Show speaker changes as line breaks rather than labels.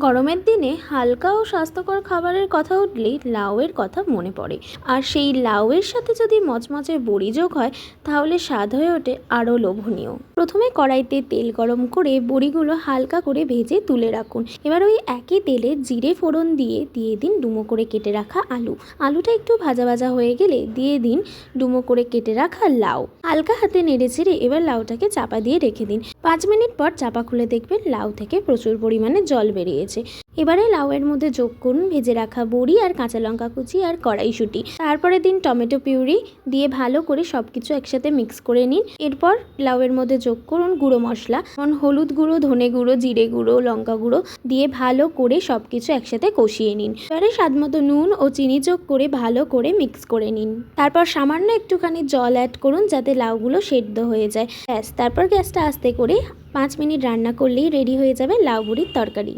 গরমের দিনে হালকা ও স্বাস্থ্যকর খাবারের কথা উঠলেই লাউয়ের কথা মনে পড়ে। আর সেই লাউয়ের সাথে যদি মচমচে বড়ি যোগ হয় তাহলে স্বাদ হয়ে ওঠে আরও লোভনীয়। প্রথমে কড়াইতে তেল গরম করে বড়িগুলো হালকা করে ভেজে তুলে রাখুন। এবার ওই একই তেলে জিরে ফোড়ন দিয়ে দিন ডুমো করে কেটে রাখা আলুটা একটু ভাজা ভাজা হয়ে গেলে দিয়ে দিন ডুমো করে কেটে রাখা লাউ। হালকা হাতে নেড়ে ছেড়ে এবার লাউটাকে চাপা দিয়ে রেখে দিন। 5 মিনিট পর চাপা খুলে দেখবেন লাউ থেকে প্রচুর পরিমাণে জল বেরিয়েছে। এবারে লাউয়ের মধ্যে যোগ করুন ভেজে রাখা বড়ি আর কাঁচা লঙ্কা কুচি আর কড়াইশুঁটি। তারপরে দিন টমেটো পিউরি দিয়ে ভালো করে সবকিছু একসাথে মিক্স করে নিন। এরপর লাউয়ের মধ্যে যোগ করুন গুঁড়ো মশলা, যেমন হলুদ গুঁড়ো, ধনে গুঁড়ো, জিরে গুঁড়ো, লঙ্কা গুঁড়ো দিয়ে ভালো করে সবকিছু একসাথে কষিয়ে নিন। এবারে স্বাদমতো নুন ও চিনি যোগ করে ভালো করে মিক্স করে নিন। তারপর সামান্য একটুখানি জল অ্যাড করুন যাতে লাউগুলো সেদ্ধ হয়ে যায়। ব্যাস, তারপর গ্যাসটা আস্তে করে 5 মিনিট রান্না করলেই রেডি হয়ে যাবে লাউ বড়ির তরকারি।